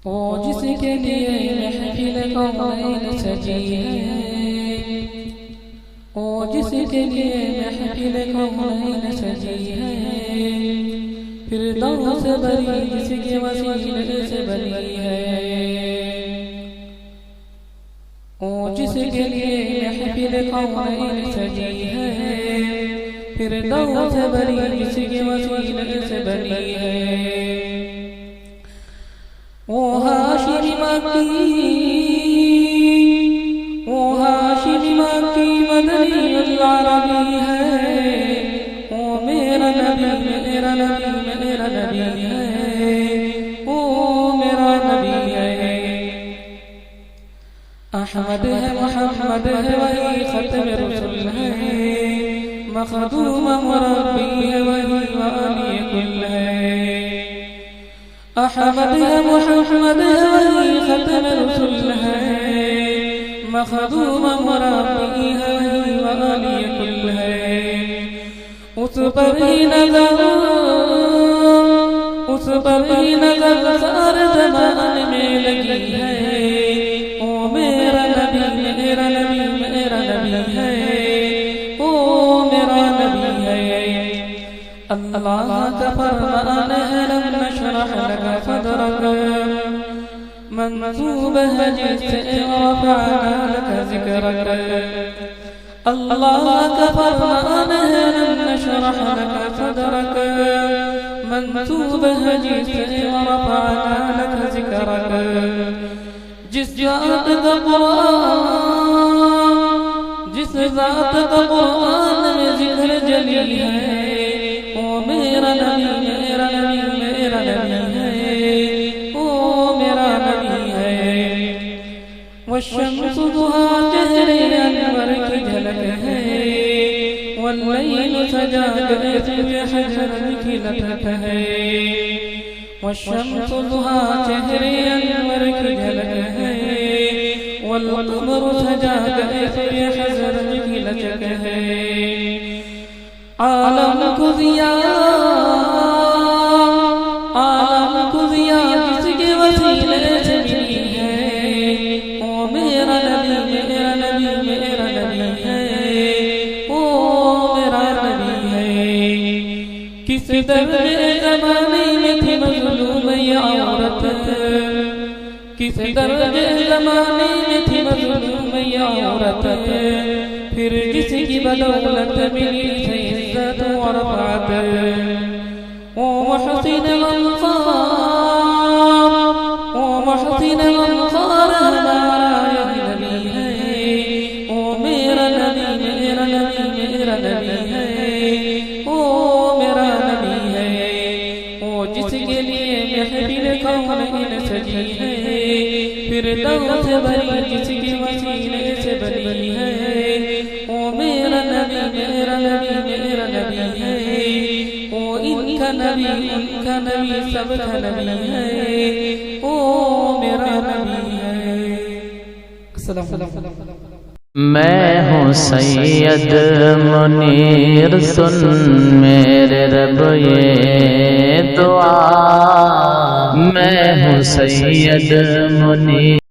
وہ جس کے لیے محفل کونین سجی ہے، وہ جس کے لیے محفل کونین سجی ہے، فردوس بری جس کے وسیلے سے بنی ہے، وہ جس کے لیے محفل کونین سجی ہے، فردوس بری جس کے وسیلے سے بنی ہے، وہ ہاشم مکی مدنی العربی ہے، وہ میرا نبی میرا نبی میرا نبی ہے، وہ میرا نبی ہے، احمد ہے محمد ہے وہی ختم رسول ہے، مخدوم مربی ہے وہی والی کل ہے، احمد ہے محمد ہے وہی ختم رسول ہے، مخدوم مربی ہے وہی والی کل ہے، اس پر ہی نظر سارے زمان میں لگی ہے، او میرا نبی میرا نبی میرا نبی ہے، او میرا نبی ہے، اللہ کا فرمان ہے لم نشرح لك صدرك، منصوب ہے جس سے رفعنا لك ذکرك، اللہ کا فرمان ہے لم نشرح لك صدرك، منصوب ہے جس سے رفعنا لك ذکرك، جس ذات کا قرآن میں ذکر جلی ہے، او میرا نبی میرا نبی میرا نبی ہے، او میرا نبی ہے، والشمس ضحا چہرے انور کی جھلک ہے، واللیل سجا کر حجر کی لٹک ہے، والشمس ضحا چہرے انور کی جھلک ہے، والقمر سجا کر حجر کی لٹک ہے، عالم کو ضیاء جس کے وسیلے سے ملی ہے، او میرا نبی میرا نبی میرا نبی ہے، او میرا نبی ہے، کس درد زمانے میں تھی مظلوم یہ عورت، کس درد زمانے میں تھی مظلوم یہ عورت، پھر جس کی بدولت ملی ہے عزت و رفعت، او محسن الانصار ہمارا یہ نبی ہے، او میرا نبی میرا نبی میرا نبی ہے، او میرا نبی ہے، او جس کے لیے محفل کونین سجی ہے، فردوس بری جس کے وسیلے سے بنی ہے، او میرا نبی میرا نبی میرا نبی ہے، او ان کا نبی ان کا نبی سب کا نبی ہے، او میرا نبی ہے۔ السلام علیکم۔ میں ہوں سید منیر سن میرے رب یہ دعا، میں ہوں سید منیر